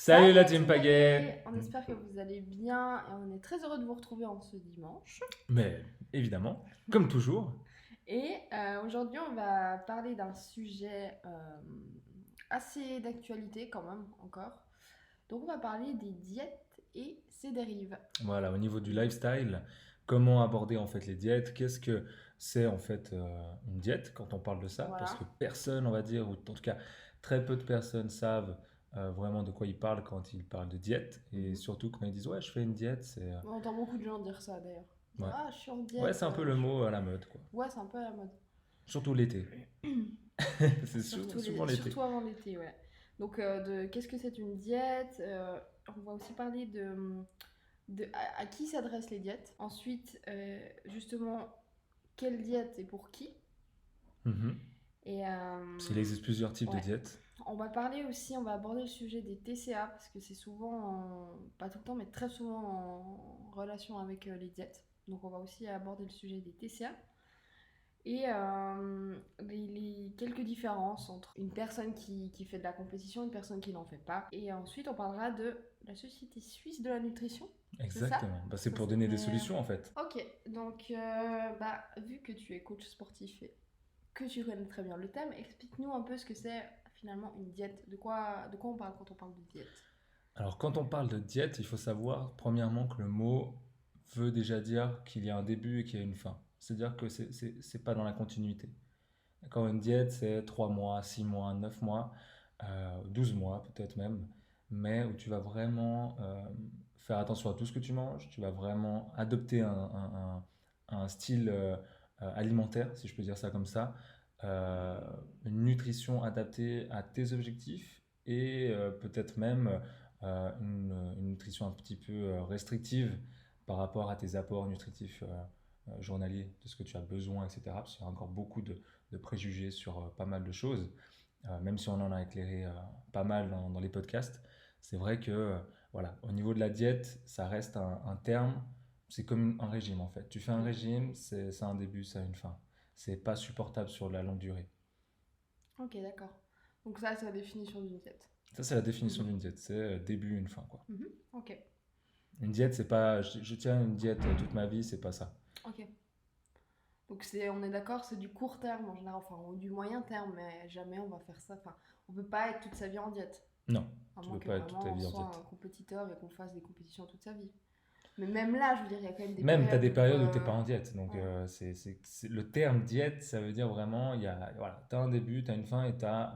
Salut la Salut team Team Pagaie. Pagaie. On espère que vous allez bien et on est très heureux de vous retrouver en ce dimanche. Mais évidemment, comme toujours. Et aujourd'hui, on va parler d'un sujet assez d'actualité quand même encore. Donc, on va parler des diètes et ses dérives. Voilà, au niveau du lifestyle, comment aborder en fait les diètes, qu'est-ce que c'est en fait une diète quand on parle de ça, parce Voilà. que personne, on va dire, ou en tout cas très peu de personnes savent vraiment de quoi ils parlent quand ils parlent de diète, et Mhm. surtout quand ils disent ouais, je fais une diète, c'est On entend beaucoup de gens dire ça d'ailleurs. Dire ouais, ah, je suis en ouais, diète. c'est un peu le mot à la mode quoi. Ouais, c'est un peu à la mode. Surtout l'été, c'est souvent l'été. Surtout avant l'été, ouais. Donc, qu'est-ce que c'est une diète? On va aussi parler à qui s'adressent les diètes. Ensuite, justement, quelle diète et pour qui. Mhm. Et Parce qu'il existe plusieurs types de ouais, diètes. on va parler aussi, on va aborder le sujet des TCA parce que c'est souvent, pas tout le temps, mais très souvent en relation avec les diètes. Donc on va aussi aborder le sujet des TCA et les quelques différences entre une personne qui fait de la compétition et une personne qui n'en fait pas. Et ensuite, on parlera de la Société suisse de la nutrition, c'est ça? Exactement, bah, c'est Ça pour donner des c'était. solutions en fait. Ok, donc bah, vu que tu es coach sportif et que tu connais très bien le thème, explique-nous un peu ce que c'est finalement une diète. De quoi on parle quand on parle de diète? Alors, quand on parle de diète, il faut savoir, premièrement, que le mot veut déjà dire qu'il y a un début et qu'il y a une fin. C'est-à-dire que c'est pas dans la continuité. Quand une diète, c'est 3 mois, 6 mois, 9 mois, 12 mois peut-être même, mais où tu vas vraiment faire attention à tout ce que tu manges, tu vas vraiment adopter un style alimentaire, si je peux dire ça comme ça, euh, une nutrition adaptée à tes objectifs et peut-être même une nutrition un petit peu restrictive par rapport à tes apports nutritifs journaliers, de ce que tu as besoin, etc. Parce qu'il y a encore beaucoup de préjugés sur pas mal de choses, même si on en a éclairé pas mal dans les podcasts. C'est vrai que voilà, au niveau de la diète, ça reste un terme, c'est comme un régime en fait. Tu fais un Mm. régime, c'est un début, ça a une fin. C'est pas supportable sur la longue durée. Ok, d'accord. Donc ça, c'est la définition d'une diète. Ça, c'est la définition Mhm. d'une diète, c'est début, une fin quoi. Mhm. Ok, Une diète, c'est pas je tiens une diète toute ma vie, c'est pas ça. ok. Donc on est d'accord, c'est du court terme en général, enfin, ou du moyen terme, mais jamais on va faire ça. Enfin, on peut pas être toute sa vie en diète. Non, À tu moins peux que pas être toute ta vraiment on vie en soit un diète. compétiteur et qu'on fasse des compétitions toute sa vie. Mais même là, je veux dire, il y a quand même des Même, tu as des périodes où. périodes où tu n'es pas en diète. Donc, Ouais. le terme diète, ça veut dire vraiment, voilà, tu as un début, tu as une fin et tu as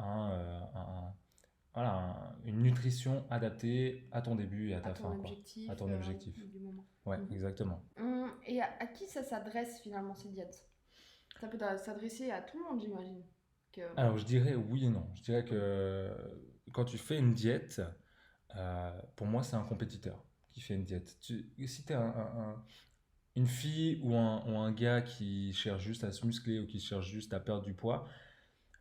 voilà, une nutrition adaptée à ton début et à À ta ton fin, quoi. À objectif ton objectif. du moment. Ouais, Mhm. exactement. Et à qui ça s'adresse finalement ces diètes? Ça peut s'adresser à tout le monde, j'imagine. Que. Alors, je dirais oui et non. Je dirais que quand tu fais une diète, pour moi, c'est un compétiteur qui fait une diète. Si tu es une fille ou un gars qui cherche juste à se muscler ou qui cherche juste à perdre du poids,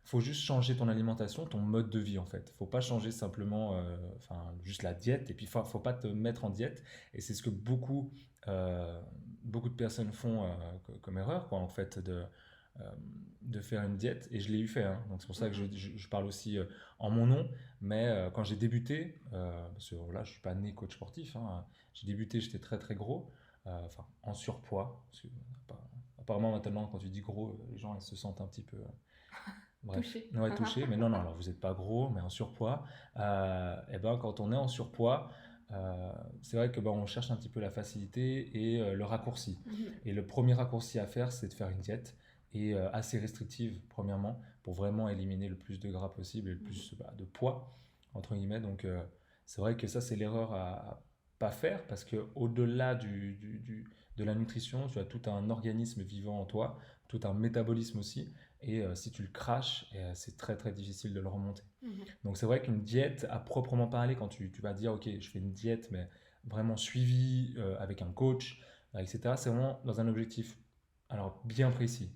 faut juste changer ton alimentation, ton mode de vie en fait. Faut pas changer simplement, enfin juste la diète et puis faut pas te mettre en diète. Et c'est ce que beaucoup de personnes font comme erreur quoi en fait euh, de faire une diète. Et je l'ai eu fait, hein. Donc c'est pour ça que Mhm. je parle aussi en mon nom. Mais quand j'ai débuté, parce que là je suis pas né coach sportif, hein, j'ai débuté, j'étais très très gros, enfin en surpoids. Parce que, apparemment maintenant quand tu dis gros, les gens ils se sentent un petit peu bref, Touché. ouais, touché, mais non, non, alors vous n'êtes pas gros, mais en surpoids. Et ben, quand on est en surpoids, c'est vrai que ben, on cherche un petit peu la facilité et le raccourci. Mhm. Et le premier raccourci à faire, c'est de faire une diète et assez restrictive, premièrement, pour vraiment éliminer le plus de gras possible et le Mhm. plus bah, de poids, entre guillemets. Donc, c'est vrai que ça, c'est l'erreur à pas faire parce que au-delà de la nutrition, tu as tout un organisme vivant en toi, tout un métabolisme aussi. Et si tu le craches, c'est très très difficile de le remonter. Mhm. Donc c'est vrai qu'une diète, à proprement parler, quand tu vas dire, ok, je fais une diète, mais vraiment suivie avec un coach, etc., c'est vraiment dans un objectif alors bien précis.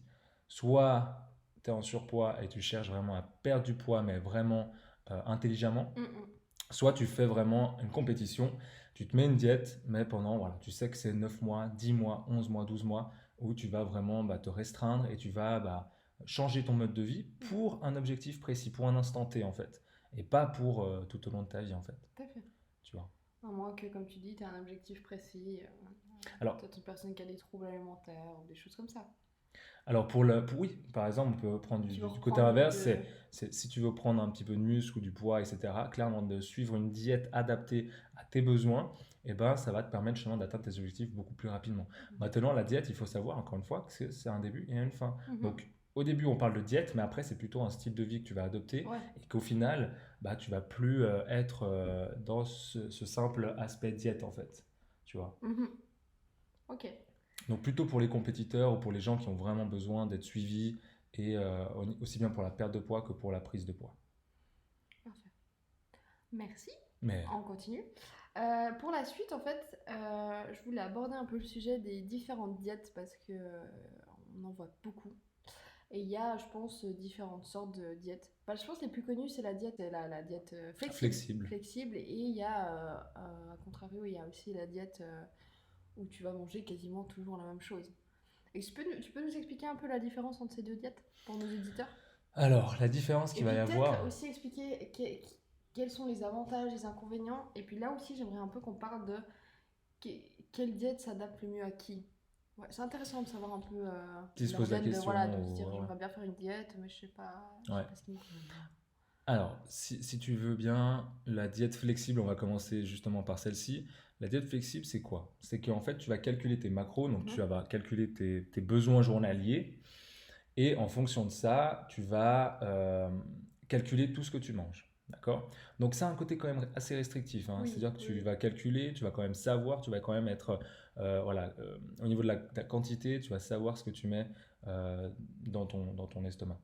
Soit tu es en surpoids et tu cherches vraiment à perdre du poids, mais vraiment intelligemment. Mhm. Soit tu fais vraiment une compétition, tu te mets une diète, mais pendant, voilà, tu sais que c'est 9 mois, 10 mois, 11 mois, 12 mois, où tu vas vraiment te restreindre et tu vas changer ton mode de vie Mhm. pour un objectif précis, pour un instant T en fait, et pas pour tout au long de ta vie en fait. Tout à fait. tu vois. À moins que, comme tu dis, tu as un objectif précis, Alors, peut-être une personne qui a des troubles alimentaires ou des choses comme ça. Alors oui, par exemple, on peut prendre Qui veut du côté reprendre inverse, de... si tu veux prendre un petit peu de muscle ou du poids, etc., clairement de suivre une diète adaptée à tes besoins, eh ben, ça va te permettre justement d'atteindre tes objectifs beaucoup plus rapidement. Maintenant, la diète, il faut savoir, encore une fois, que c'est un début et une fin. Mhm. Donc, au début, on parle de diète, mais après, c'est plutôt un style de vie que tu vas adopter Ouais. et qu'au final, bah, tu vas plus être dans ce simple aspect diète, en fait. Tu vois. Mhm. Ok. Donc plutôt pour les compétiteurs ou pour les gens qui ont vraiment besoin d'être suivis et aussi bien pour la perte de poids que pour la prise de poids. Parfait. Merci. Mais On continue. Pour la suite, en fait, je voulais aborder un peu le sujet des différentes diètes parce que on en voit beaucoup. Et il y a, je pense, différentes sortes de diètes. Bah, je pense que les plus connues, c'est la diète flexible. flexible. Flexible. Et il y a, à contrario, il y a aussi la diète où tu vas manger quasiment toujours la même chose. Et tu peux nous expliquer un peu la différence entre ces deux diètes pour nos auditeurs? Alors, la différence Et qu'il va puis y peut-être avoir, aussi expliquer quels sont les avantages, les inconvénients. Et puis là aussi, j'aimerais un peu qu'on parle de quelle diète s'adapte le mieux à qui. Ouais, c'est intéressant de savoir un peu qui se leur pose la diète, question. voilà, de se dire Ouais. j'aimerais bien faire une diète, mais je sais Ouais. pas ce qui me convient bien. Alors, si tu veux bien, la diète flexible, on va commencer justement par celle-ci. La diète flexible, c'est quoi? C'est qu'en fait, tu vas calculer tes macros, donc tu vas calculer tes besoins journaliers, et en fonction de ça, tu vas calculer tout ce que tu manges. D'accord? Donc ça a un côté quand même assez restrictif, hein. Oui, C'est-à-dire que tu oui. vas calculer, tu vas quand même savoir, tu vas quand même être, voilà, au niveau de ta quantité, tu vas savoir ce que tu mets dans ton estomac.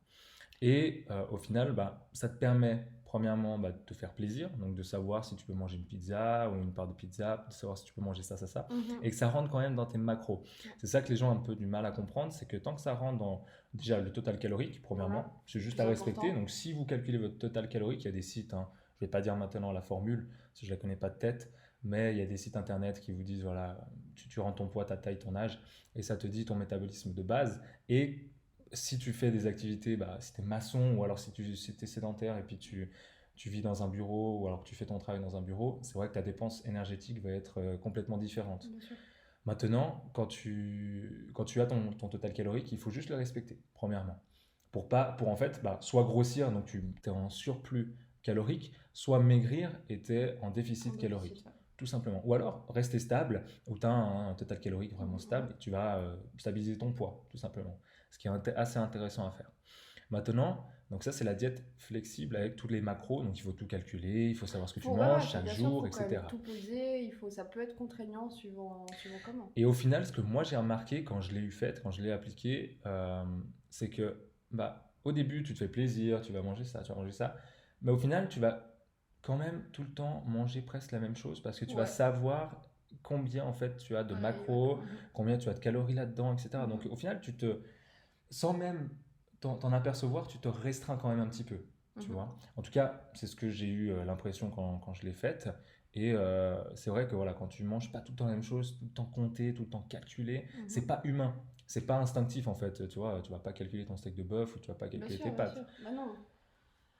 Et au final, bah, ça te permet, premièrement, bah, de te faire plaisir, donc de savoir si tu peux manger une pizza ou une part de pizza, de savoir si tu peux manger ça, ça, ça, Mhm. et que ça rentre quand même dans tes macros. Ouais. C'est ça que les gens ont un peu du mal à comprendre, c'est que tant que ça rentre dans déjà le total calorique, Voilà, premièrement, c'est juste plus à respecter. important. Donc si vous calculez votre total calorique, il y a des sites, hein, je ne vais pas dire maintenant la formule, parce que je ne la connais pas de tête, mais il y a des sites internet qui vous disent, voilà, tu rentres ton poids, ta taille, ton âge, et ça te dit ton métabolisme de base. Et si tu fais des activités, bah, si tu es maçon ou alors si tu es sédentaire et puis tu vis dans un bureau ou alors que tu fais ton travail dans un bureau, c'est vrai que ta dépense énergétique va être complètement différente. Bien sûr. Maintenant, quand tu as ton total calorique, il faut juste le respecter, premièrement. Pour en fait, bah, soit grossir, donc tu es en surplus calorique, soit maigrir et tu es en En déficit déficit, calorique. ouais. Tout simplement. Ou alors rester stable, où tu as un total calorique vraiment Mhm. stable et tu vas stabiliser ton poids, tout simplement. Ce qui est assez intéressant à faire. Maintenant, donc ça c'est la diète flexible avec tous les macros, donc il faut tout calculer, il faut savoir ce que tu Ouais, ouais, manges puis chaque bien sûr, il jour, faut quand même etc. tout poser, ça peut être contraignant suivant comment. Et au final, ce que moi j'ai remarqué quand je l'ai eu fait, quand je l'ai appliqué, c'est que bah, au début tu te fais plaisir, tu vas manger ça, tu vas manger ça, mais au final tu vas quand même tout le temps manger presque la même chose parce que tu vas Ouais, savoir combien en fait tu as de pareil, ouais. macros, combien tu as de calories là-dedans, etc. Donc Mhm. au final, sans même t'en apercevoir, tu te restreins quand même un petit peu, tu Mhm. vois. En tout cas, c'est ce que j'ai eu l'impression quand je l'ai faite. Et c'est vrai que voilà, quand tu manges pas tout le temps la même chose, tout le temps compter, tout le temps calculer, c'est Mhm. pas humain, c'est pas instinctif en fait. Tu vois, tu vas pas calculer ton steak de bœuf ou tu vas pas calculer tes Bien pâtes, sûr. Bah non.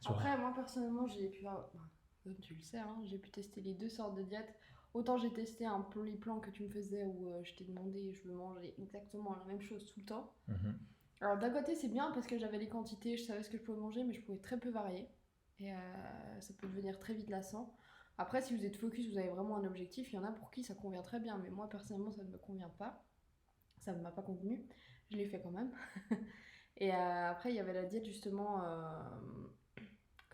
tu vois. Après, moi personnellement, comme tu le sais, hein, j'ai pu tester les deux sortes de diètes. Autant j'ai testé un peu les plans que tu me faisais où je t'ai demandé, je veux manger exactement la même chose tout le temps. Mhm. Alors d'un côté, c'est bien parce que j'avais les quantités, je savais ce que je pouvais manger, mais je pouvais très peu varier. Et ça peut devenir très vite lassant. Après, si vous êtes focus, vous avez vraiment un objectif, il y en a pour qui ça convient très bien, mais moi personnellement, ça ne me convient pas. Ça ne m'a pas convenu. Je l'ai fait quand même. Et après, il y avait la diète justement,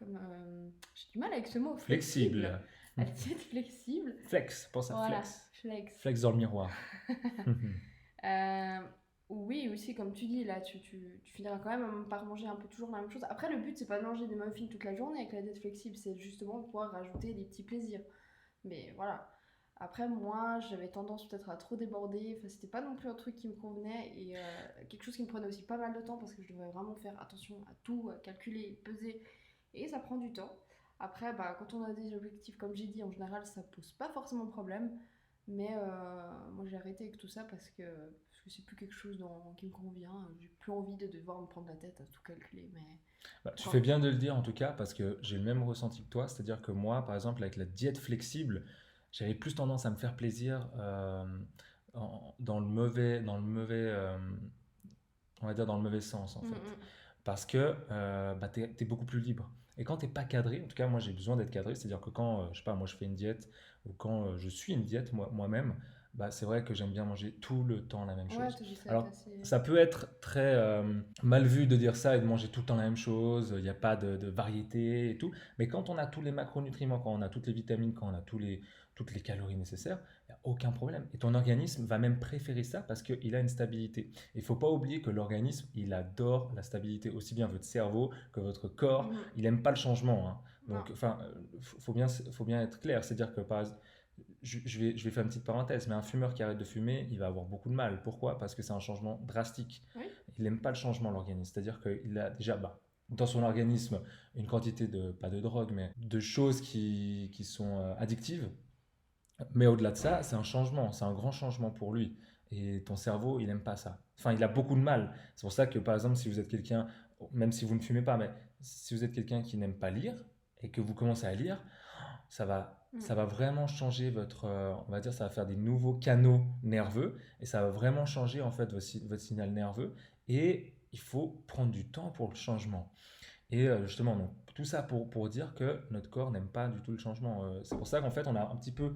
j'ai du mal avec ce mot, flexible. Flexible. La diète flexible. Flex, pense à Voilà, flex. flex. Flex dans le miroir. Euh, oui, aussi, comme tu dis, là, tu finiras quand même par manger un peu toujours la même chose. Après, le but, c'est pas de manger des muffins toute la journée avec la diète flexible, c'est justement de pouvoir rajouter des petits plaisirs. Mais voilà. Après, moi, j'avais tendance peut-être à trop déborder. Enfin, c'était pas non plus un truc qui me convenait et quelque chose qui me prenait aussi pas mal de temps parce que je devais vraiment faire attention à tout, à calculer, peser et ça prend du temps. Après, bah, quand on a des objectifs, comme j'ai dit, en général, ça pose pas forcément de problème. Mais moi, j'ai arrêté avec tout ça parce que c'est plus quelque chose qui me convient. J'ai plus envie de devoir me prendre la tête à tout calculer. Mais Bah, tu quand... fais bien de le dire en tout cas parce que j'ai le même ressenti que toi, c'est-à-dire que moi, par exemple, avec la diète flexible, j'avais plus tendance à me faire plaisir on va dire dans le mauvais sens en Mm, fait. mm. Parce que bah, t'es beaucoup plus libre. Et quand t'es pas cadré, en tout cas moi j'ai besoin d'être cadré, c'est-à-dire que quand, je sais pas, moi je fais une diète, ou quand je suis une diète moi-même, bah, c'est vrai que j'aime bien manger tout le temps la même Ouais, chose. j'essaie d'être Alors assez. ça peut être très mal vu de dire ça et de manger tout le temps la même chose, il n'y a pas de variété et tout, mais quand on a tous les macronutriments, quand on a toutes les vitamines, quand on a toutes les calories nécessaires, il n'y a aucun problème. Et ton organisme va même préférer ça parce qu'il a une stabilité. Il ne faut pas oublier que l'organisme, il adore la stabilité, aussi bien votre cerveau que votre corps. Mhm. Il n'aime pas le changement, hein. Non. Donc, enfin, faut bien être clair. C'est-à-dire que, par exemple, je vais faire une petite parenthèse, mais un fumeur qui arrête de fumer, il va avoir beaucoup de mal. Pourquoi? Parce que c'est un changement drastique. Oui. Il n'aime pas le changement, l'organisme. C'est-à-dire qu'il a déjà, bah, dans son organisme, une quantité de, pas de drogue, mais de choses qui sont addictives. Mais au-delà de ça, c'est un changement, c'est un grand changement pour lui. Et ton cerveau, il n'aime pas ça. Enfin, il a beaucoup de mal. C'est pour ça que, par exemple, si vous êtes quelqu'un, même si vous ne fumez pas, mais si vous êtes quelqu'un qui n'aime pas lire et que vous commencez à lire, Mm. ça va vraiment changer votre, on va dire, ça va faire des nouveaux canaux nerveux et ça va vraiment changer en fait votre signal nerveux. Et il faut prendre du temps pour le changement. Et justement, donc, tout ça pour dire que notre corps n'aime pas du tout le changement. C'est pour ça qu'en fait, on a un petit peu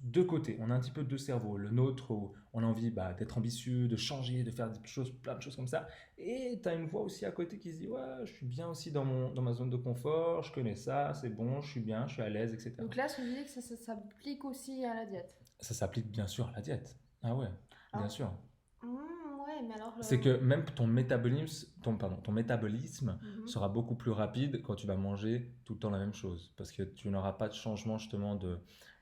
deux côtés. On a un petit peu deux cerveaux. Le nôtre, où on a envie bah, d'être ambitieux, de changer, de faire des choses, plein de choses comme ça. Et tu as une voix aussi à côté qui se dit, ouais, je suis bien aussi dans ma zone de confort, je connais ça, c'est bon, je suis bien, je suis à l'aise, etc. Donc là, ce que je dis, que ça s'applique aussi à la diète. Ça s'applique bien sûr à la diète. Ah ouais, bien Alors, sûr. ouais, mais alors. C'est que même ton métabolisme Mhm. sera beaucoup plus rapide quand tu vas manger tout le temps la même chose. Parce que tu n'auras pas de changement justement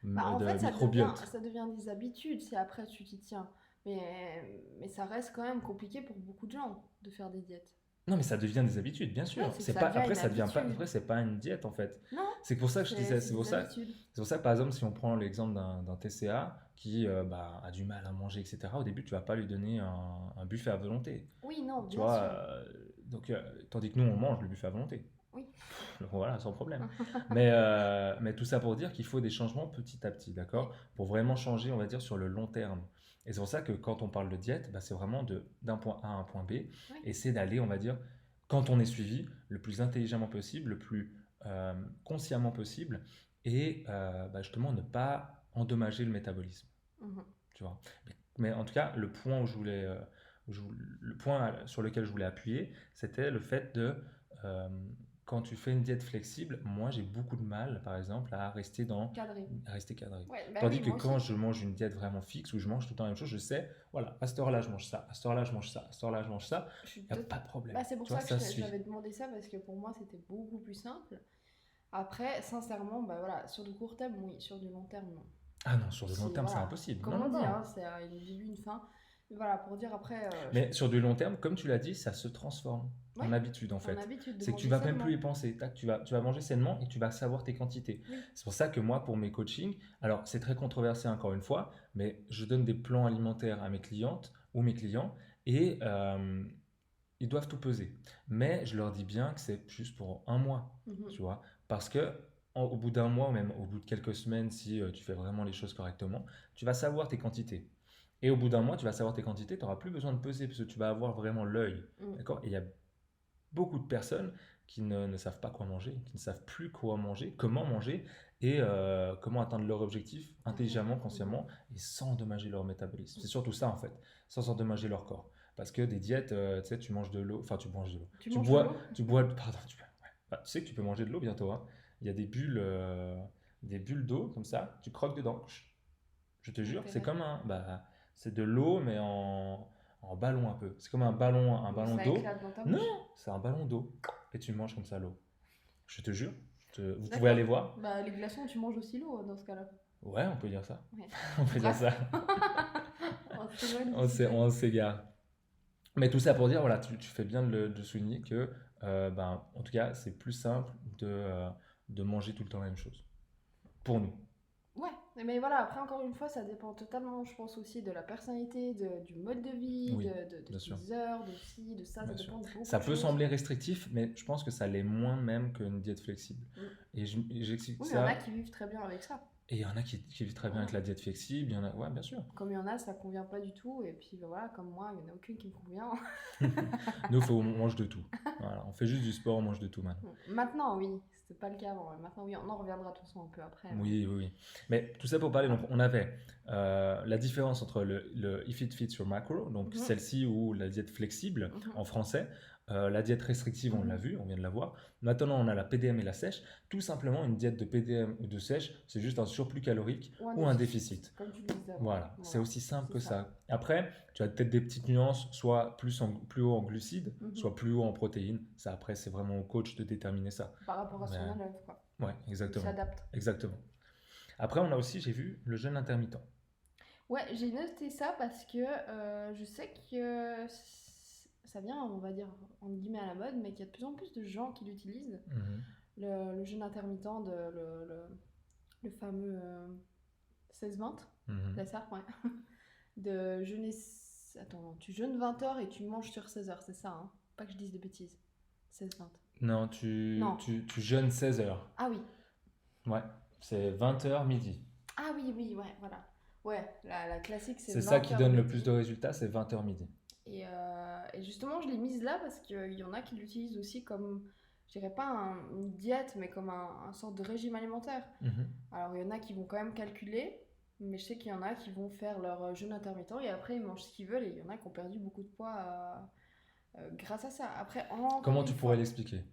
Bah, en de fait, microbiote. ça devient des habitudes si après tu t'y tiens. Mais ça reste quand même compliqué pour beaucoup de gens de faire des diètes. Non, mais ça devient des habitudes, bien Ouais, sûr. c'est que C'est ça pas, devient après, une ça devient pas, habitude. après, c'est pas une diète en fait. Non, C'est pour ça que je disais, c'est des habitudes. c'est pour ça que par exemple, si on prend l'exemple d'un TCA qui bah, a du mal à manger, etc., au début, tu vas pas lui donner un buffet à volonté. Oui, non, Tu bien vois, sûr. donc, tandis que nous, on mange le buffet à volonté. Oui. Voilà, sans problème. Mais tout ça pour dire qu'il faut des changements petit à petit, Oui, d'accord? Pour vraiment changer, on va dire, sur le long terme. Et c'est pour ça que quand on parle de diète, bah, c'est vraiment d'un point A à un point B. oui. Et c'est d'aller, on va dire, quand on est suivi, le plus intelligemment possible, le plus consciemment possible. Et bah, justement, ne pas endommager le métabolisme. Mhm. Tu vois? Mais en tout cas, le point le point sur lequel je voulais appuyer, c'était le fait de euh, quand tu fais une diète flexible, moi j'ai beaucoup de mal, par exemple, Cadré. à rester cadré. Ouais, bah Tandis oui, que moi quand aussi. je mange une diète vraiment fixe où je mange tout le temps la même chose, je sais, voilà, à cette heure-là je mange ça, à cette heure-là je mange ça, à cette heure-là je mange ça, Je suis il n'y a tot- pas de problème. Bah, c'est pour Tu vois, ça que ça se suit. j'avais demandé ça parce que pour moi c'était beaucoup plus simple. Après, sincèrement, bah voilà, sur du court terme, oui, sur du long terme, non. Ah non, sur le long C'est terme, c'est voilà, impossible. Non, comme on non, dit, non. hein, c'est un début, une fin. Mais voilà, pour dire après, Mais sur du long terme, comme tu l'as dit, ça se transforme ouais, en habitude en en fait. habitude de C'est que tu manger vas même plus sainement. y penser. Tac, tu vas manger sainement et tu vas savoir tes quantités. Oui. C'est pour ça que moi, pour mes coachings, alors c'est très controversé encore une fois, mais je donne des plans alimentaires à mes clientes ou mes clients et ils doivent tout peser. Mais je leur dis bien que c'est juste pour un mois, Mhm. tu vois. Parce que au bout d'un mois ou même au bout de quelques semaines, si tu fais vraiment les choses correctement, tu vas savoir tes quantités. Et au bout d'un mois, tu vas savoir tes quantités, tu n'auras plus besoin de peser parce que tu vas avoir vraiment l'œil. Mm. D'accord? Et il y a beaucoup de personnes qui ne savent pas quoi manger, qui ne savent plus quoi manger, comment manger et comment atteindre leur objectif intelligemment, Mhm. consciemment et sans endommager leur métabolisme. C'est surtout ça en fait, sans endommager leur corps. Parce que des diètes, tu sais, tu manges de l'eau, enfin tu manges de l'eau. Tu manges de l'eau? Pardon, ouais. Bah, tu sais que tu peux manger de l'eau bientôt, hein. Il y a des bulles d'eau comme ça, tu croques dedans. Je te jure, c'est L'intérêt. comme c'est de l'eau mais en ballon un peu. C'est comme un Donc ballon ça d'eau. éclate dans ta Non, bouche. c'est un ballon d'eau et tu manges comme ça l'eau. Je te jure. Vous pouvez D'accord. aller voir. Bah les glaçons, tu manges aussi l'eau dans ce cas-là. Ouais, on peut dire ça. Ouais. On peut dire Bref, ça. on s'éloigne du sujet. On s'égare. Mais tout ça pour dire, voilà, tu fais bien de souligner que, en tout cas, c'est plus simple de manger tout le temps la même chose. Pour nous. Ouais, mais voilà, après encore une fois, ça dépend totalement, je pense aussi de la personnalité, du mode de vie, Oui, de bien sûr. tes heures, de ci, de ça Bien sûr. dépend de beaucoup Ça de peut choses. sembler restrictif, mais je pense que ça l'est moins même qu'une diète flexible. Mm. Et j'explique Oui, mais il y en a ça. qui vivent très bien avec ça. Et il y en a qui vivent très bien avec la diète flexible. Il y en a, ouais, bien sûr. Comme il y en a, ça convient pas du tout. Et puis ben voilà, comme moi, il n'y en a aucune qui me convient. Nous, on mange de tout. Voilà, on fait juste du sport, on mange de tout maintenant. Maintenant, oui, c'était pas le cas avant. Maintenant, oui, on en reviendra de toute façon un peu après. Oui, oui, oui. Mais tout ça pour parler, donc on avait la différence entre le If It Fits Your Macro, donc celle-ci ou la diète flexible en français. La diète restrictive, on l'a vu, on vient de la voir. Maintenant, on a la PDM et la sèche. Tout simplement, une diète de PDM ou de sèche, c'est juste un surplus calorique ou un déficit. Comme tu le disais. Voilà, c'est aussi simple que ça. Après, tu as peut-être des petites nuances, soit plus haut en glucides, soit plus haut en protéines. Ça, après, c'est vraiment au coach de déterminer ça. Par rapport à son élève, quoi. Ouais, exactement. Il s'adapte. Exactement. Après, on a aussi, j'ai vu, le jeûne intermittent. Ouais, j'ai noté ça parce que je sais que ça vient, on va dire, en guillemets à la mode, mais qu'il y a de plus en plus de gens qui l'utilisent. Le jeûne intermittent, le fameux 16-20, c'est ça, ouais. De jeûner. Attends, tu jeûnes 20 heures et tu manges sur 16 heures, c'est ça, hein? Pas que je dise de bêtises. 16-20. Non, tu jeûnes 16 heures. Ah oui. Ouais, c'est 20h midi. Ah oui, oui, ouais, voilà. Ouais, la classique, c'est 20 ça qui donne midi. le plus de résultats, c'est 20h midi. Et justement, je l'ai mise là parce qu'il y en a qui l'utilisent aussi comme, je dirais pas une diète, mais comme un sorte de régime alimentaire. Alors, il y en a qui vont quand même calculer, mais je sais qu'il y en a qui vont faire leur jeûne intermittent et après ils mangent ce qu'ils veulent et il y en a qui ont perdu beaucoup de poids grâce à ça. Après, comment tu pourrais l'expliquer?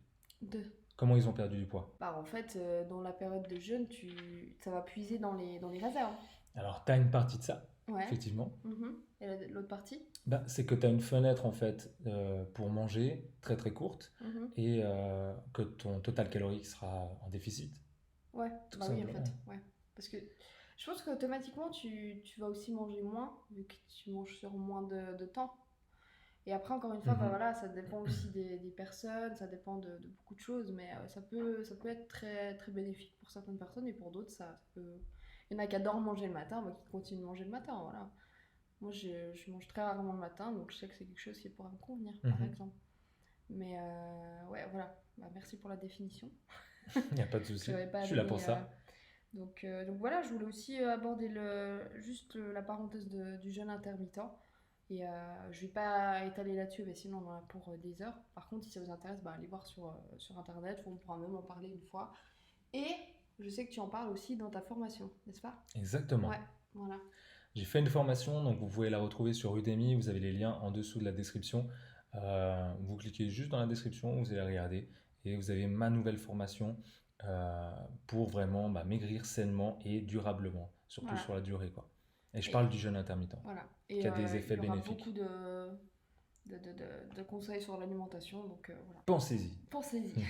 Comment ils ont perdu du poids? Bah, en fait, dans la période de jeûne, ça va puiser dans les réserves. Alors, tu as une partie de ça, Ouais. effectivement. Et l'autre partie? Bah, c'est que tu as une fenêtre, en fait, pour manger, très très courte, et que ton total calorique sera en déficit. Ouais, bah oui, en fait. Ouais. Parce que je pense qu'automatiquement, tu vas aussi manger moins, vu que tu manges sur moins de temps. Et après, encore une fois, bah voilà, ça dépend aussi des personnes, ça dépend de beaucoup de choses, mais ça peut être très, très bénéfique pour certaines personnes et pour d'autres, ça peut... Il y en a qui adorent manger le matin, bah, qui continuent de manger le matin, voilà. Moi, je mange très rarement le matin, donc je sais que c'est quelque chose qui pourrait me convenir, par exemple. Mais ouais, voilà. Bah, merci pour la définition. Il n'y a pas de souci, je suis là pour ça. Donc voilà, je voulais aussi aborder juste la parenthèse du jeûne intermittent. Et je vais pas étaler là-dessus, mais sinon on en a pour des heures. Par contre, si ça vous intéresse, bah, allez voir sur internet, on pourra même en parler une fois. Et je sais que tu en parles aussi dans ta formation, n'est-ce pas? Exactement. Ouais, voilà. J'ai fait une formation, donc vous pouvez la retrouver sur Udemy, vous avez les liens en dessous de la description. Vous cliquez juste dans la description, vous allez regarder, et vous avez ma nouvelle formation pour vraiment maigrir sainement et durablement, surtout sur la durée, quoi. Et je parle du jeûne intermittent, qui a des effets bénéfiques. Il y aura beaucoup de conseils sur l'alimentation, donc voilà. Pensez-y. Pensez-y.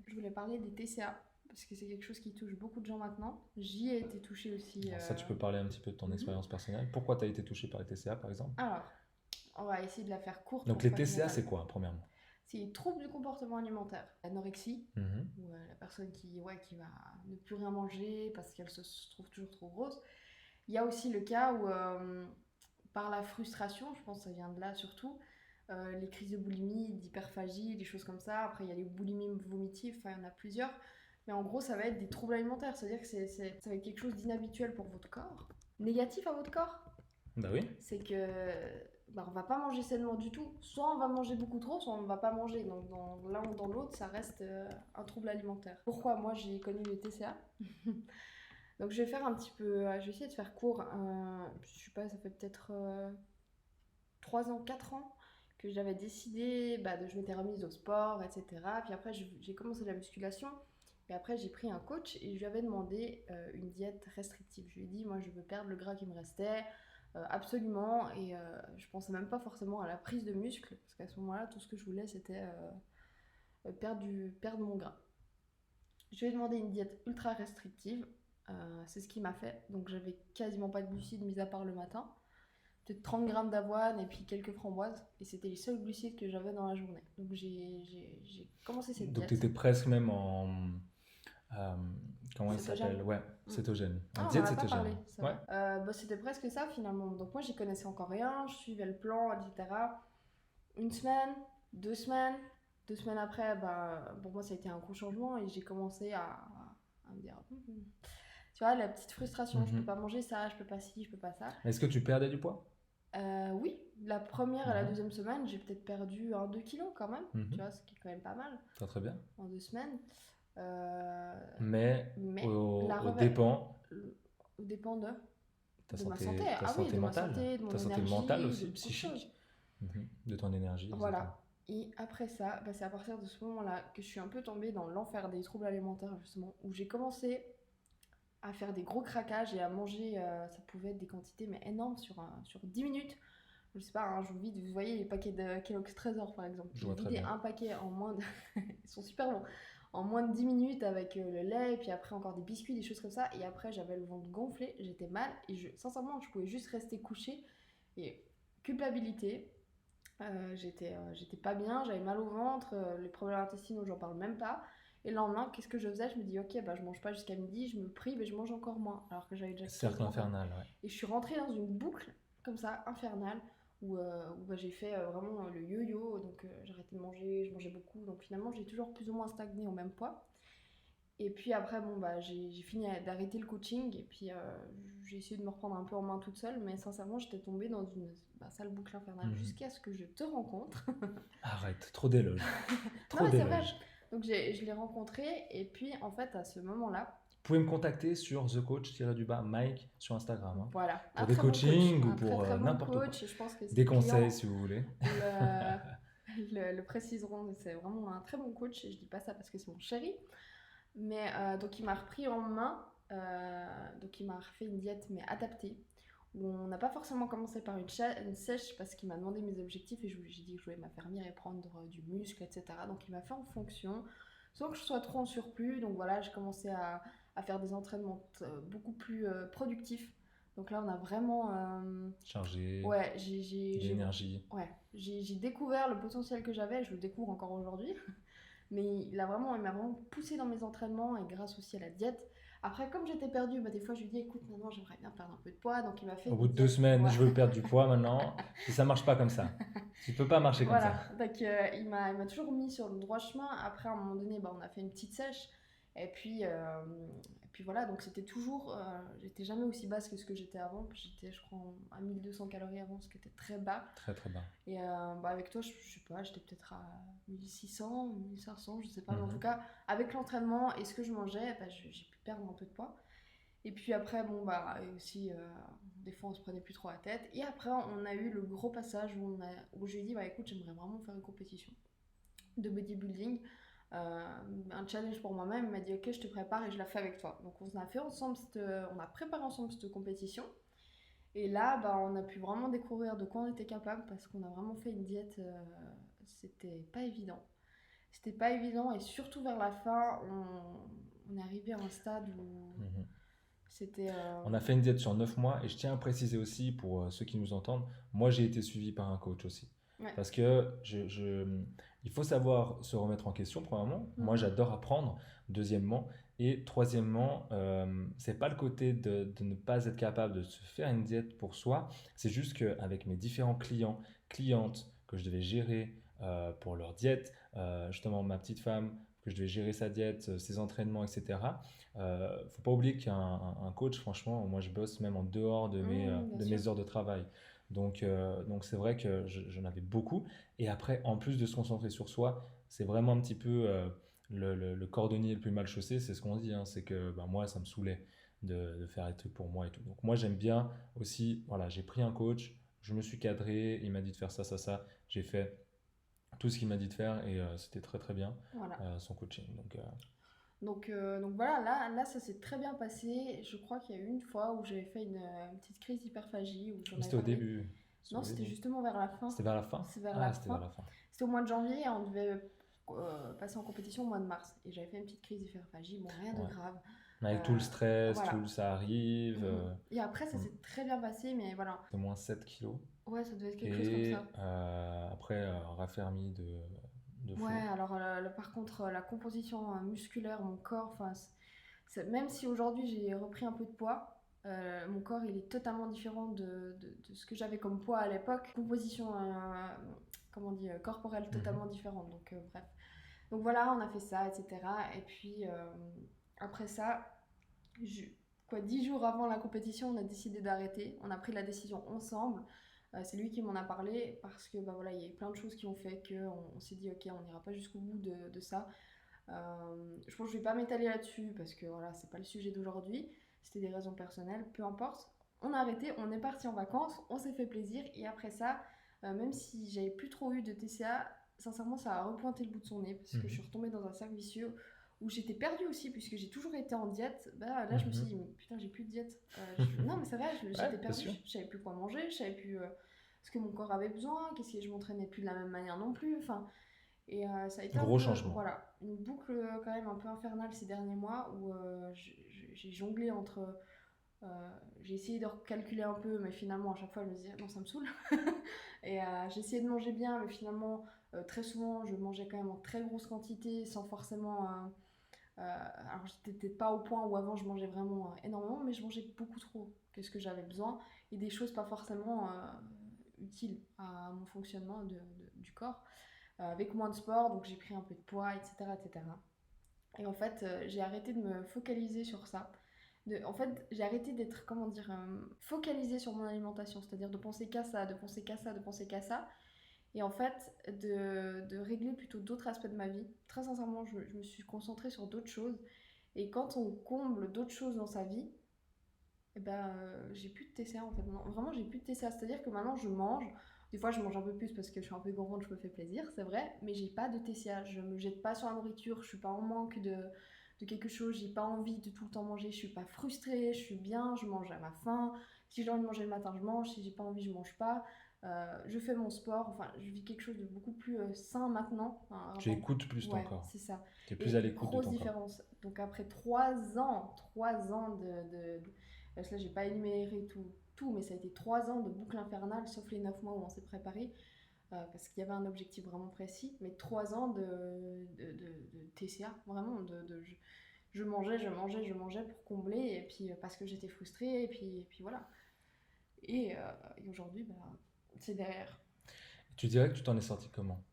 Je voulais parler des TCA, parce que c'est quelque chose qui touche beaucoup de gens maintenant. J'y ai été touchée aussi. Ça, tu peux parler un petit peu de ton expérience personnelle. Pourquoi tu as été touchée par les TCA, par exemple? Alors, on va essayer de la faire courte. Donc les TCA, c'est quoi, premièrement? C'est les troubles du comportement alimentaire. L'anorexie, où la personne qui va ne plus rien manger parce qu'elle se trouve toujours trop grosse. Il y a aussi le cas où, par la frustration, je pense que ça vient de là surtout, les crises de boulimie, d'hyperphagie, des choses comme ça. Après, il y a les boulimies vomitives, enfin, il y en a plusieurs. Mais en gros, ça va être des troubles alimentaires. C'est-à-dire que ça va être quelque chose d'inhabituel pour votre corps. Négatif à votre corps. Bah oui. C'est que on va pas manger sainement du tout. Soit on va manger beaucoup trop, soit on ne va pas manger. Donc dans l'un ou dans l'autre, ça reste un trouble alimentaire. Pourquoi moi j'ai connu le TCA? Donc je vais faire un petit peu, je vais essayer de faire court. Je sais pas, ça fait peut-être 3 ans, 4 ans que j'avais décidé, je m'étais remise au sport, etc. Puis après j'ai commencé la musculation. Et après j'ai pris un coach et je lui avais demandé une diète restrictive. Je lui ai dit, moi je veux perdre le gras qui me restait. Absolument, et je pensais même pas forcément à la prise de muscle, parce qu'à ce moment-là, tout ce que je voulais, c'était perdre mon gras. Je lui ai demandé une diète ultra restrictive, c'est ce qu'il m'a fait, donc j'avais quasiment pas de glucides, mis à part le matin, peut-être 30 grammes d'avoine et puis quelques framboises, et c'était les seuls glucides que j'avais dans la journée. Donc j'ai commencé cette diète. Donc tu étais presque même en... comment il s'appelle? Ouais, cétogène. En diète cétogène. Ouais. C'était presque ça finalement. Donc moi j'y connaissais encore rien, je suivais le plan, etc. 1 semaine, 2 semaines, 2 semaines après, bah, pour moi, ça a été un gros changement et j'ai commencé à me dire, tu vois, la petite frustration, je peux pas manger ça, je peux pas ci, je peux pas ça. Est-ce que tu perdais du poids? Oui, la première et la deuxième semaine, j'ai peut-être perdu 1-2 kilos quand même, tu vois, ce qui est quand même pas mal Très très bien. en 2 semaines. Euh, Mais mais au, la au reva- dépend dépend de ta ma santé, santé. ta Ah oui, santé de ma mentale, santé, de mon ta santé mentale énergie, de aussi, beaucoup de choses. psychique, de ton énergie, etc. Voilà. Et après ça, bah, c'est à partir de ce moment-là que je suis un peu tombée dans l'enfer des troubles alimentaires, justement, où j'ai commencé à faire des gros craquages et à manger, ça pouvait être des quantités mais énormes sur 10 minutes. Je sais pas, un jour vide, vous voyez les paquets de Kellogg's Trésor par exemple. Je J'ai vois très vidé bien. un paquet en moins de. Ils sont super bons. En moins de 10 minutes avec le lait, et puis après encore des biscuits, des choses comme ça. Et après, j'avais le ventre gonflé, j'étais mal. Et sincèrement, je pouvais juste rester couchée. Et culpabilité. J'étais pas bien, j'avais mal au ventre, les problèmes intestinaux, j'en parle même pas. Et le lendemain, qu'est-ce que je faisais? Je me dis, ok, bah, je mange pas jusqu'à midi, je me prive et je mange encore moins. Alors que j'avais déjà Cercle quasiment faim. infernal, ouais. Et je suis rentrée dans une boucle comme ça, infernale, où bah, j'ai fait vraiment le yo-yo. Donc j'ai arrêté de manger, je mangeais beaucoup. Donc finalement, j'ai toujours plus ou moins stagné au même poids. Et puis après, bon, bah, j'ai fini d'arrêter le coaching. Et puis j'ai essayé de me reprendre un peu en main toute seule. Mais sincèrement, j'étais tombée dans une sale boucle infernale jusqu'à ce que je te rencontre. Arrête, trop d'éloges. Non, Trop mais c'est vrai. d'éloges. Donc je l'ai rencontré. Et puis en fait, à ce moment-là, Vous pouvez me contacter sur thecoach-Mike sur Instagram, hein, voilà, pour un des très bon coach. coachings ou Un très pour très bon n'importe quoi. coach. Je pense que Des ses conseils clients si vous voulez. le préciseront. C'est vraiment un très bon coach. Et je dis pas ça parce que c'est mon chéri. Mais donc il m'a repris en main. Donc il m'a refait une diète mais adaptée. Où on n'a pas forcément commencé par une sèche parce qu'il m'a demandé mes objectifs et j'ai dit que je voulais m'affermir et prendre du muscle, etc. Donc il m'a fait en fonction, sans que je sois trop en surplus. Donc voilà, j'ai commencé à faire des entraînements beaucoup plus productifs. Donc là, on a vraiment. Chargé, Ouais, de l'énergie. ouais, j'ai découvert le potentiel que j'avais. Je le découvre encore aujourd'hui. Mais il m'a vraiment poussé dans mes entraînements et grâce aussi à la diète. Après, comme j'étais perdue, bah, des fois je lui dis écoute, maintenant j'aimerais bien perdre un peu de poids. Donc il m'a fait Au une bout de 2 diète. semaines, Ouais. je veux perdre du poids maintenant. Et ça marche pas comme ça. Tu peux pas marcher comme ça. Voilà, donc il m'a toujours mis sur le droit chemin. Après, à un moment donné, bah, on a fait une petite sèche. Et puis voilà, donc c'était toujours. J'étais jamais aussi basse que ce que j'étais avant. J'étais, je crois, à 1200 calories avant, ce qui était très bas. Très très bas. Et bah, avec toi, je sais pas, j'étais peut-être à 1600, 1500, je sais pas. Mais en tout cas, avec l'entraînement et ce que je mangeais, bah, j'ai pu perdre un peu de poids. Et puis après, bon, bah, et aussi, des fois, on se prenait plus trop la tête. Et après, on a eu le gros passage où je lui ai dit, bah écoute, j'aimerais vraiment faire une compétition de bodybuilding. Un challenge pour moi-même. Il m'a dit, ok, je te prépare et je la fais avec toi. Donc, on a préparé ensemble cette compétition. Et là, bah, on a pu vraiment découvrir de quoi on était capable parce qu'on a vraiment fait une diète. C'était pas évident. C'était pas évident et surtout vers la fin, on est arrivé à un stade où c'était. On a fait une diète sur 9 mois et je tiens à préciser aussi pour ceux qui nous entendent, moi j'ai été suivi par un coach aussi. Ouais. Parce que il faut savoir se remettre en question, premièrement. Moi j'adore apprendre, deuxièmement. Et troisièmement, c'est pas le côté de ne pas être capable de se faire une diète pour soi. C'est juste qu'avec mes différents clients, clientes que je devais gérer pour leur diète, justement ma petite femme, que je devais gérer sa diète, ses entraînements, etc. Faut pas oublier qu'un coach, franchement, moi je bosse même en dehors de mes heures de travail. Donc c'est vrai que j'en avais beaucoup. Et après, en plus de se concentrer sur soi, c'est vraiment un petit peu le cordonnier le plus mal chaussé, c'est ce qu'on dit, hein, c'est que bah, moi, ça me saoulait de faire des trucs pour moi et tout. Donc moi, j'aime bien aussi, voilà, j'ai pris un coach, je me suis cadré, il m'a dit de faire ça, ça, ça. J'ai fait tout ce qu'il m'a dit de faire et c'était très très bien, Voilà. son coaching. Donc voilà, là ça s'est très bien passé. Je crois qu'il y a eu une fois où j'avais fait une petite crise d'hyperphagie. C'était au début. Non, c'était justement vers la fin. C'était vers la fin. C'est vers la c'était fin. vers la fin. C'était au mois de janvier et on devait passer en compétition au mois de mars. Et j'avais fait une petite crise d'hyperphagie, bon, rien de grave. Avec tout le stress, voilà. tout ça arrive. Et après, ça s'est très bien passé, mais voilà. C'était moins 7 kilos. Ouais, ça devait être quelque chose comme ça. Après, raffermi de fou. Ouais, alors par contre, la composition musculaire, mon corps, même si aujourd'hui j'ai repris un peu de poids, mon corps il est totalement différent de ce que j'avais comme poids à l'époque. Composition, comment on dit, corporelle totalement différente. Donc bref. Donc voilà, on a fait ça, etc. Et puis après ça, je- 10 jours avant la compétition, on a décidé d'arrêter. On a pris la décision ensemble. C'est lui qui m'en a parlé parce que bah, voilà, il y a eu plein de choses qui ont fait qu'on s'est dit ok, on n'ira pas jusqu'au bout de ça. Je pense que je vais pas m'étaler là-dessus parce que voilà, c'est pas le sujet d'aujourd'hui. C'était des raisons personnelles, peu importe. On a arrêté, on est parti en vacances, on s'est fait plaisir et après ça, même si j'avais plus trop eu de TCA, sincèrement ça a repointé le bout de son nez parce que je suis Mhm. retombée dans un cercle vicieux où j'étais perdue aussi puisque j'ai toujours été en diète. Bah là je me suis dit Mhm. mais putain j'ai plus de diète. Non mais c'est vrai, Ouais, j'étais bien perdue, sûr. je savais plus quoi manger, je savais plus ce que mon corps avait besoin, qu'est-ce que je m'entraînais plus de la même manière non plus. Enfin, et ça a été un Gros peu, changement. voilà, une boucle quand même un peu infernale ces derniers mois où j'ai jonglé entre. J'ai essayé de recalculer un peu, mais finalement à chaque fois je me disais non, ça me saoule. Et j'ai essayé de manger bien, mais finalement très souvent je mangeais quand même en très grosse quantité sans forcément. Alors j'étais peut-être pas au point où avant je mangeais vraiment énormément, mais je mangeais beaucoup trop que ce que j'avais besoin et des choses pas forcément utiles à mon fonctionnement du corps avec moins de sport, donc j'ai pris un peu de poids, etc. etc. Et cetera. Et en fait, j'ai arrêté de me focaliser sur ça. En fait, j'ai arrêté d'être, comment dire, focalisée sur mon alimentation, c'est-à-dire de penser qu'à ça, de penser qu'à ça, de penser qu'à ça. Et en fait, de régler plutôt d'autres aspects de ma vie. Très sincèrement, je me suis concentrée sur d'autres choses. Et quand on comble d'autres choses dans sa vie, eh ben, j'ai plus de TCA en fait. Non, vraiment, j'ai plus de TCA. C'est-à-dire que maintenant, je mange. Des fois, je mange un peu plus parce que je suis un peu gourmande, je me fais plaisir, c'est vrai. Mais j'ai pas de TCA. Je me jette pas sur la nourriture. Je suis pas en manque de quelque chose. J'ai pas envie de tout le temps manger. Je suis pas frustrée. Je suis bien. Je mange à ma faim. Si j'ai envie de manger le matin, je mange. Si j'ai pas envie, je mange pas. Je fais mon sport. Enfin, je vis quelque chose de beaucoup plus sain maintenant. Enfin, Tu écoutes plus ton ouais, corps. c'est ça. Tu es plus à Et l'écoute de grosse ton corps. différence. Donc après 3 ans parce que là, j'ai pas énuméré tout, mais ça a été 3 ans de boucle infernale, sauf les 9 mois où on s'est préparé, parce qu'il y avait un objectif vraiment précis, mais 3 ans de TCA, vraiment. Je mangeais, je mangeais, je mangeais pour combler, et puis parce que j'étais frustrée, et puis voilà. Et aujourd'hui, bah, c'est derrière. Tu dirais que tu t'en es sorti comment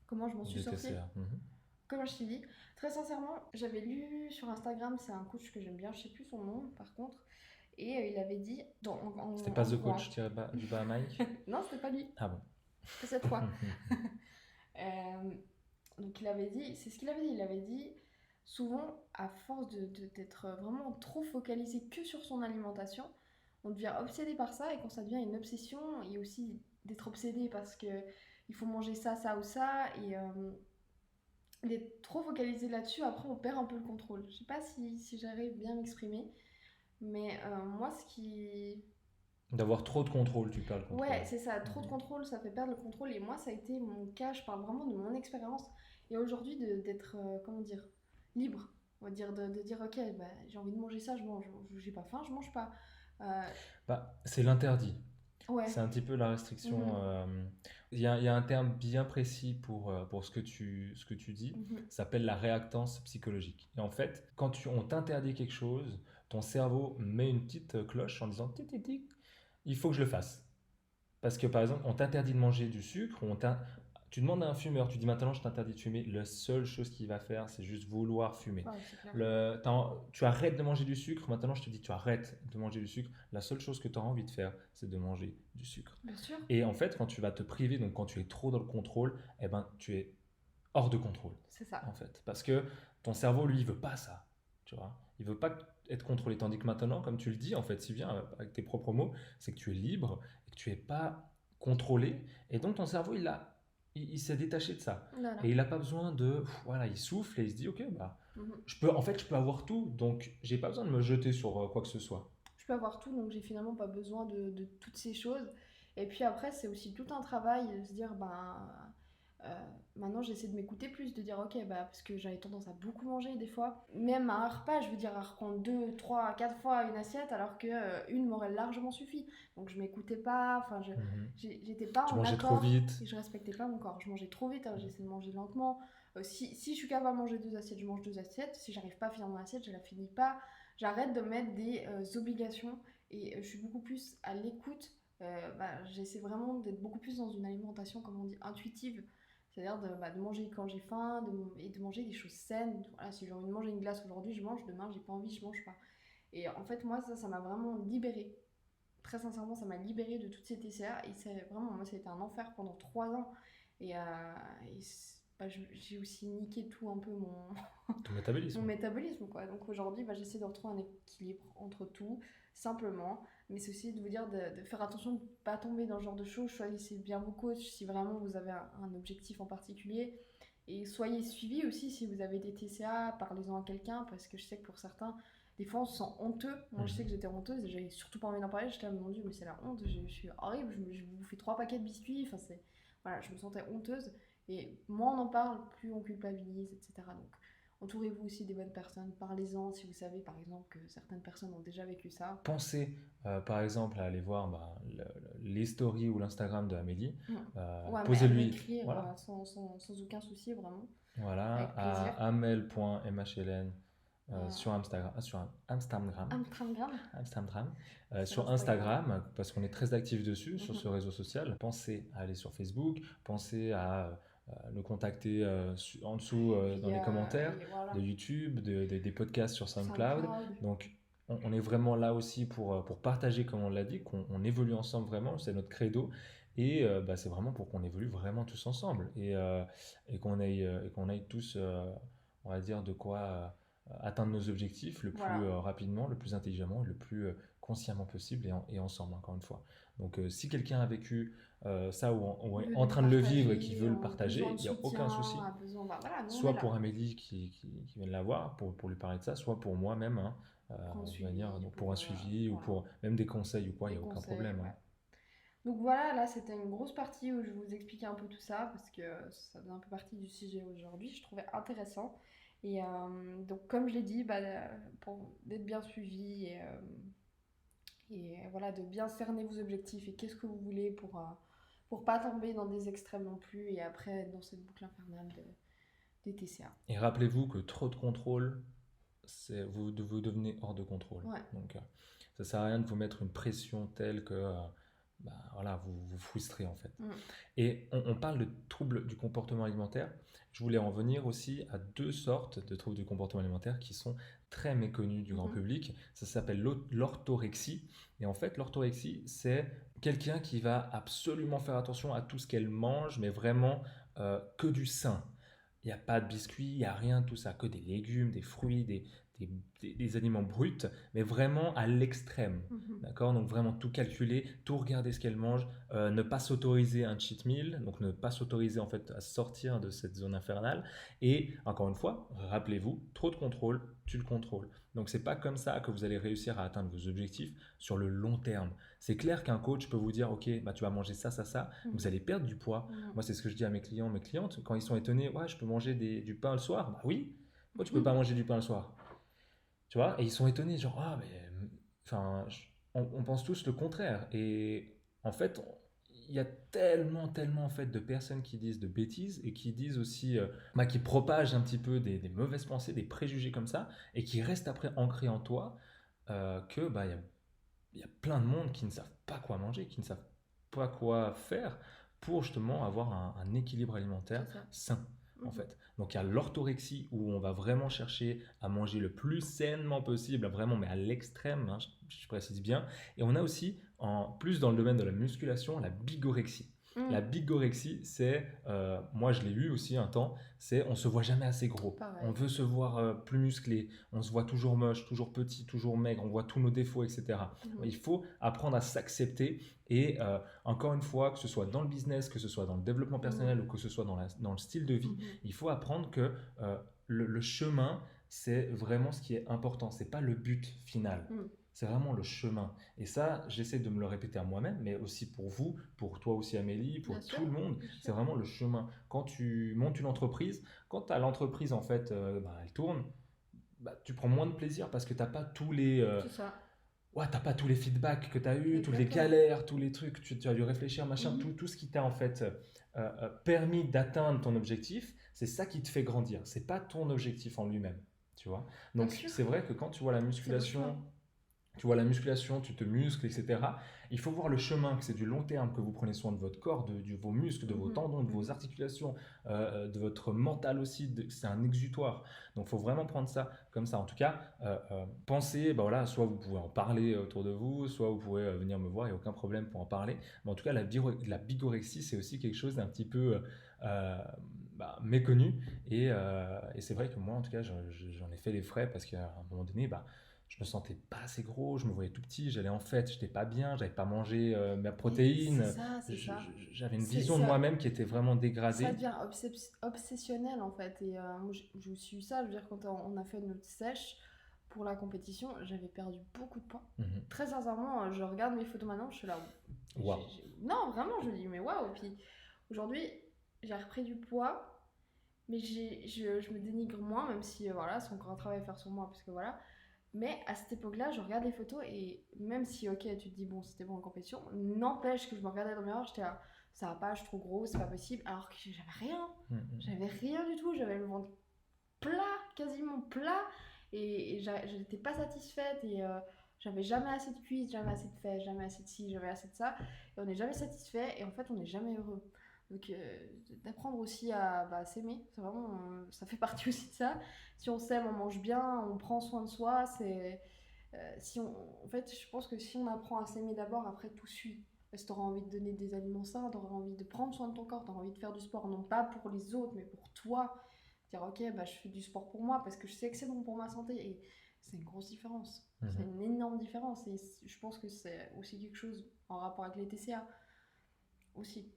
Comment je m'en suis de sortie? TCA? Mhm. Comme je t'ai dit, très sincèrement, j'avais lu sur Instagram, c'est un coach que j'aime bien, je sais plus son nom par contre, et il avait dit, C'était pas en The Coach gros, du Bahamaï? non, c'était pas lui, Ah bon. que cette fois. Euh, donc il avait dit, c'est ce qu'il avait dit, il avait dit, souvent, à force d'être vraiment trop focalisé que sur son alimentation, on devient obsédé par ça, et quand ça devient une obsession, et aussi d'être obsédé parce que il faut manger ça, ça ou ça, et d'être trop focalisé là-dessus, après on perd un peu le contrôle. Je sais pas si j'arrive bien à m'exprimer, mais moi ce qui. D'avoir trop de contrôle, tu perds le contrôle. Ouais, c'est ça, trop de Mhm. contrôle, ça fait perdre le contrôle, et moi ça a été mon cas, je parle vraiment de mon expérience, et aujourd'hui d'être, comment dire, libre. On va dire, de dire ok, bah, j'ai envie de manger ça, je mange, j'ai pas faim, je mange pas. Euh, Bah, c'est l'interdit. ouais, C'est un petit peu la restriction. mhm, Il y a un terme bien précis pour ce que tu dis. mhm. Ça s'appelle la réactance psychologique. Et en fait, quand on t'interdit quelque chose, ton cerveau met une petite cloche en disant tic, tic, tic, il faut que je le fasse. Parce que par exemple, on t'interdit de manger du sucre, tu demandes à un fumeur, tu dis maintenant je t'interdis de fumer, la seule chose qu'il va faire, c'est juste vouloir fumer. Ouais, c'est clair. Tu arrêtes de manger du sucre, maintenant je te dis tu arrêtes de manger du sucre, la seule chose que tu as envie de faire, c'est de manger du sucre. Bien sûr, Et en fait, quand tu vas te priver, donc quand tu es trop dans le contrôle, eh ben, tu es hors de contrôle, c'est ça. en fait. Parce que ton cerveau, lui, il veut pas ça, tu vois. Il veut pas être contrôlé. Tandis que maintenant, comme tu le dis, en fait, si bien, avec tes propres mots, c'est que tu es libre et que tu es pas contrôlé. Et donc, ton cerveau, il s'est détaché de ça. Voilà. Et il n'a pas besoin voilà, il souffle et il se dit, ok, bah, Mhm. je peux avoir tout, donc j'ai pas besoin de me jeter sur quoi que ce soit. Je peux avoir tout, donc j'ai finalement pas besoin de toutes ces choses. Et puis après, c'est aussi tout un travail de se dire, ben, maintenant j'essaie de m'écouter plus, de dire, ok, bah, parce que j'avais tendance à beaucoup manger des fois. Même à un repas, je veux dire, à reprendre 2, 3, 4 fois une assiette, alors que une m'aurait largement suffi. Donc je m'écoutais pas, enfin, Mhm. j'étais pas Tu en mangeais trop accord vite. et je respectais pas mon corps. Je mangeais trop vite, alors j'essaie de manger lentement. Si je suis capable de manger 2 assiettes, je mange 2 assiettes. Si j'arrive pas à finir mon assiette, je la finis pas. J'arrête de mettre des obligations et je suis beaucoup plus à l'écoute. J'essaie vraiment d'être beaucoup plus dans une alimentation, comme on dit, intuitive. C'est-à-dire de manger quand j'ai faim et de manger des choses saines. Voilà, si j'ai envie de manger une glace aujourd'hui, je mange, demain j'ai pas envie, je mange pas. Et en fait, moi, ça m'a vraiment libérée. Très sincèrement, ça m'a libérée de toutes ces TCA. Et c'est vraiment, moi, ça a été un enfer pendant 3 ans. Et, j'ai aussi niqué tout un peu Ton mon métabolisme. métabolisme, quoi. Donc aujourd'hui, j'essaie de retrouver un équilibre entre tout, simplement. Mais c'est aussi de vous dire de faire attention de ne pas tomber dans ce genre de choses. Choisissez bien vos coachs si vraiment vous avez un objectif en particulier. Et soyez suivis aussi si vous avez des TCA, parlez-en à quelqu'un, parce que je sais que pour certains, des fois on se sent honteux. Moi je sais que j'étais honteuse et j'avais surtout pas envie d'en parler. J'étais là, mon Dieu, mais c'est la honte, je suis horrible, je vous fais 3 paquets de biscuits. Enfin, voilà, je me sentais honteuse. Et moins on en parle, plus on culpabilise, etc. Donc entourez-vous aussi des bonnes personnes, parlez-en si vous savez par exemple que certaines personnes ont déjà vécu ça. Pensez par exemple à aller voir les stories ou l'Instagram de Amélie. Ou à Posez-lui, m'écrire voilà, sans aucun souci, vraiment, voilà, avec plaisir. à amel.mhln sur Euh, Instagram, sur Instagram, Instagram, Instagram, sur sur Instagram. Instagram, parce qu'on est très actif dessus, sur ce réseau social. Pensez à aller sur Facebook, pensez à le contacter en dessous dans les commentaires Voilà, de YouTube, des podcasts sur SoundCloud. SoundCloud. Donc, on est vraiment là aussi pour partager, comme on l'a dit, qu'on évolue ensemble vraiment, c'est notre credo. Et c'est vraiment pour qu'on évolue vraiment tous ensemble et qu'on aille tous, on va dire, de quoi atteindre nos objectifs le plus Voilà. rapidement, le plus intelligemment et le plus consciemment possible et ensemble, encore une fois. Donc, si quelqu'un a vécu ça ou est en train de le vivre et qui veut le partager, il n'y a aucun souci. Voilà, nous on est Soit là. pour Amélie qui vient de la voir, pour lui parler de ça, soit pour moi-même, hein, Pour un de suivi, manière, donc pour un suivi ou voilà, pour même des conseils ou quoi, il des n'y a aucun conseils, problème, ouais. hein. Donc voilà, là c'était une grosse partie où je vous expliquais un peu tout ça parce que ça faisait un peu partie du sujet aujourd'hui. Je trouvais intéressant. Et donc comme je l'ai dit, pour d'être bien suivi et voilà, de bien cerner vos objectifs et qu'est-ce que vous voulez pour pas tomber dans des extrêmes non plus et après être dans cette boucle infernale des TCA. Et rappelez-vous que trop de contrôle, vous devenez hors de contrôle. Ouais. Donc, ça sert à rien de vous mettre une pression telle que voilà, vous frustrez en fait. Et on parle de troubles du comportement alimentaire. Je voulais en venir aussi à 2 sortes de troubles du comportement alimentaire qui sont très méconnus du grand public. Ça s'appelle l'orthorexie. Et en fait, l'orthorexie, c'est quelqu'un qui va absolument faire attention à tout ce qu'elle mange, mais vraiment que du sain. Il n'y a pas de biscuits, il n'y a rien de tout ça, que des légumes, des fruits, des aliments bruts, mais vraiment à l'extrême. D'accord? Donc vraiment tout calculer, tout regarder ce qu'elle mange, ne pas s'autoriser un cheat meal, donc ne pas s'autoriser en fait à sortir de cette zone infernale. Et encore une fois, rappelez-vous, trop de contrôle, tu le contrôles. Donc c'est pas comme ça que vous allez réussir à atteindre vos objectifs sur le long terme. C'est clair qu'un coach peut vous dire, ok, tu vas manger ça, ça, ça, vous allez perdre du poids. Moi c'est ce que je dis à mes clients, mes clientes, quand ils sont étonnés, ouais, je peux manger du pain le soir. Bah oui, pourquoi tu peux pas manger du pain le soir? Tu vois, et ils sont étonnés, genre, ah, mais. Enfin, on pense tous le contraire. Et en fait, il y a tellement, tellement en fait, de personnes qui disent de bêtises et qui disent aussi, qui propagent un petit peu des mauvaises pensées, des préjugés comme ça, et qui restent après ancrés en toi, que il y a plein de monde qui ne savent pas quoi manger, qui ne savent pas quoi faire pour justement avoir un équilibre alimentaire sain. En fait. Donc il y a l'orthorexie où on va vraiment chercher à manger le plus sainement possible, vraiment, mais à l'extrême, hein, je précise bien. Et on a aussi, plus dans le domaine de la musculation, la bigorexie. La bigorexie, c'est, moi je l'ai eu aussi un temps, c'est on se voit jamais assez gros. Pareil. On veut se voir plus musclé, on se voit toujours moche, toujours petit, toujours maigre, on voit tous nos défauts, etc. Il faut apprendre à s'accepter et encore une fois, que ce soit dans le business, que ce soit dans le développement personnel ou que ce soit dans le style de vie, il faut apprendre que le chemin, c'est vraiment ce qui est important, c'est pas le but final. C'est vraiment le chemin. Et ça, j'essaie de me le répéter à moi-même, mais aussi pour vous, pour toi aussi Amélie, pour tout le monde. C'est vraiment le chemin. Quand tu montes une entreprise, quand tu as l'entreprise, en fait, elle tourne, tu prends moins de plaisir parce que tu n'as pas tous les... C'est ça. Ouais, t'as pas tous les feedbacks que tu as eu, toutes les galères, tous les trucs, tu as dû réfléchir, machin, tout ce qui t'a en fait permis d'atteindre ton objectif, c'est ça qui te fait grandir. C'est pas ton objectif en lui-même, tu vois. Donc c'est vrai que quand tu vois la musculation Tu vois la musculation, tu te muscles, etc. Il faut voir le chemin, que c'est du long terme, que vous prenez soin de votre corps, de vos muscles, de vos Mhm. tendons, de vos articulations, de votre mental aussi. C'est un exutoire. Donc, il faut vraiment prendre ça comme ça. En tout cas, pensez, bah voilà, soit vous pouvez en parler autour de vous, soit vous pouvez venir me voir, il n'y a aucun problème pour en parler. Mais en tout cas, la bigorexie, c'est aussi quelque chose d'un petit peu méconnu. Et c'est vrai que moi, en tout cas, j'en ai fait les frais parce qu'à un moment donné, bah, je me sentais pas assez gros, je me voyais tout petit, j'allais en fait, j'étais pas bien, j'avais pas mangé ma Mais c'est protéine, ça, c'est ça. j'avais une C'est vision de ça. moi-même qui était vraiment Ça dégradée. devient obsessionnel en fait. Et moi, je suis ça. Je veux dire, quand on a fait notre sèche pour la compétition, j'avais perdu beaucoup de poids. Mhm. Très sincèrement, je regarde mes photos maintenant, je suis là. Waouh. Non, vraiment, je dis, mais waouh. Puis aujourd'hui, j'ai repris du poids, mais je me dénigre moins, même si voilà, c'est encore un travail à faire sur moi, parce que voilà. Mais à cette époque-là, je regarde les photos et même si, ok, tu te dis, bon, c'était bon en compétition, n'empêche que je me regardais dans le miroir, j'étais là, ça va pas, je suis trop gros, c'est pas possible, alors que j'avais rien. Mhm. J'avais rien du tout, j'avais le ventre plat, quasiment plat, et j'étais pas satisfaite, et j'avais jamais assez de cuisses, jamais assez de fesses, jamais assez de ci, jamais assez de ça, et on n'est jamais satisfait, et en fait, on n'est jamais heureux. Donc, d'apprendre aussi à bah, s'aimer, c'est vraiment, ça fait partie aussi de ça. Si on s'aime, on mange bien, on prend soin de soi, c'est. Si on, en fait, je pense que si on apprend à s'aimer d'abord, après tout suit. Parce que tu auras envie de donner des aliments sains, tu auras envie de prendre soin de ton corps, tu auras envie de faire du sport, non pas pour les autres, mais pour toi. Dire, ok, bah, je fais du sport pour moi parce que je sais que c'est bon pour ma santé. Et c'est une grosse différence. C'est Mhm. une énorme différence. Et je pense que c'est aussi quelque chose en rapport avec les TCA aussi.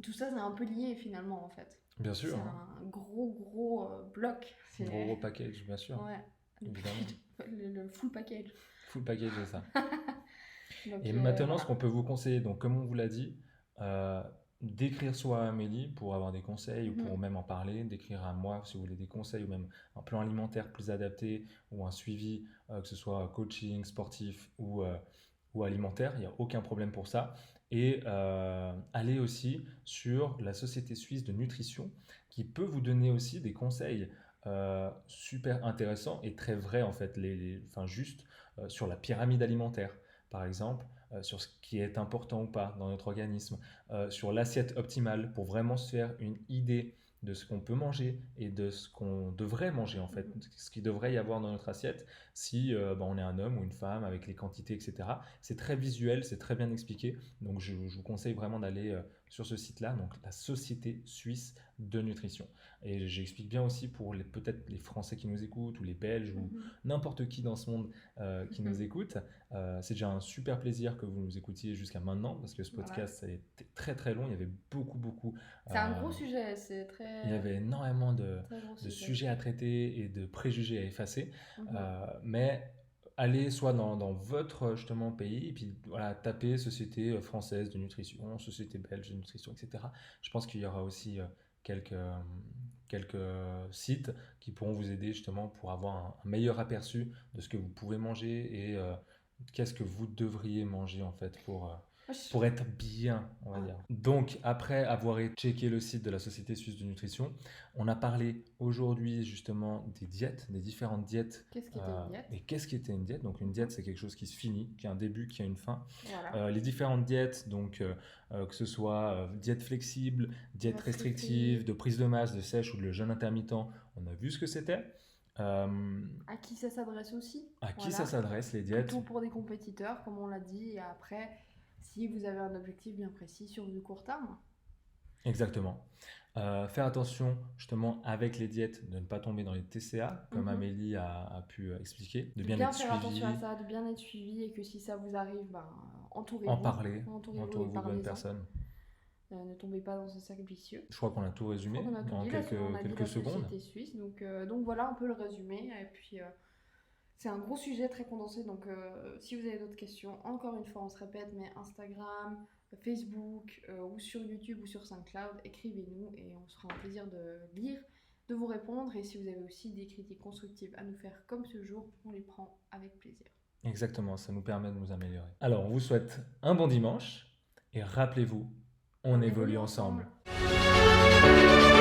Tout ça, c'est un peu lié finalement en fait. Bien sûr, C'est hein. un gros bloc. Gros, C'est. gros package, bien sûr, Ouais. évidemment. Le full package. Full package, c'est ça. Donc Et maintenant, ce voilà. qu'on peut vous conseiller, donc comme on vous l'a dit, euh, d'écrire soit à Amélie pour avoir des conseils ou pour Mhm. même en parler, d'écrire à moi si vous voulez des conseils ou même un plan alimentaire plus adapté ou un suivi, que ce soit coaching, sportif ou alimentaire, il n'y a aucun problème pour ça. Et allez aussi sur la Société suisse de nutrition qui peut vous donner aussi des conseils super intéressants et très vrais en fait, enfin, juste sur la pyramide alimentaire par exemple, sur ce qui est important ou pas dans notre organisme, sur l'assiette optimale pour vraiment se faire une idée de ce qu'on peut manger et de ce qu'on devrait manger en fait, Mhm. ce qu'il devrait y avoir dans notre assiette si on est un homme ou une femme avec les quantités, etc. C'est très visuel, c'est très bien expliqué, donc je vous conseille vraiment d'aller sur ce site-là, donc la Société suisse de nutrition. Et j'explique bien aussi pour peut-être les Français qui nous écoutent ou les Belges ou Mhm. n'importe qui dans ce monde qui nous Mhm. écoute. C'est déjà un super plaisir que vous nous écoutiez jusqu'à maintenant parce que ce Voilà. podcast ça a été très très long. Il y avait beaucoup, C'est un euh, gros sujet, c'est il y très, avait énormément très gros de sujet. sujets à traiter et de préjugés à effacer. Mhm. Mais allez soit dans votre justement pays et puis voilà, tapez Société française de nutrition, Société belge de nutrition, etc. Je pense qu'il y aura aussi quelques sites qui pourront vous aider justement pour avoir un meilleur aperçu de ce que vous pouvez manger et qu'est-ce que vous devriez manger en fait Moi, pour être bien, on va ouais. dire. Donc, après avoir checké le site de la Société suisse de nutrition, on a parlé aujourd'hui justement des diètes, des différentes diètes. Qu'est-ce qui était une diète? Et qu'est-ce qui était une diète? Donc, une Mhm. diète, c'est quelque chose qui se finit, qui a un début, qui a une fin. Voilà. Les différentes diètes, donc que ce soit diète flexible, diète restrictive, Restrictive. de prise de masse, de sèche ou de jeûne intermittent, on a vu ce que c'était. À qui ça s'adresse aussi? À qui ça Voilà. s'adresse les diètes? Plutôt pour des compétiteurs, comme on l'a dit, et après, si vous avez un objectif bien précis sur du court terme. Exactement. Faire attention justement avec les diètes de ne pas tomber dans les TCA, comme Mhm. Amélie a pu expliquer, de De bien bien être faire attention à suivi, ça, de bien être suivi, et que si ça vous arrive, ben, en entourez-vous. parler, Entourez-vous et entourez-vous de bonnes parlez-en. personnes. Ne tombez pas dans ce cercle vicieux. Je crois qu'on a tout Je crois résumé qu'on a tout en dit, là, on a dit la quelques secondes. société suisse, donc voilà un peu le résumé. Et puis c'est un gros sujet très condensé, donc si vous avez d'autres questions, encore une fois on se répète, mais Instagram, Facebook ou sur YouTube ou sur SoundCloud, écrivez-nous et on sera un plaisir de lire, de vous répondre. Et si vous avez aussi des critiques constructives à nous faire comme ce jour, on les prend avec plaisir. Exactement, ça nous permet de nous améliorer. Alors, on vous souhaite un bon dimanche et rappelez-vous, on On évolue évolue ensemble. ensemble.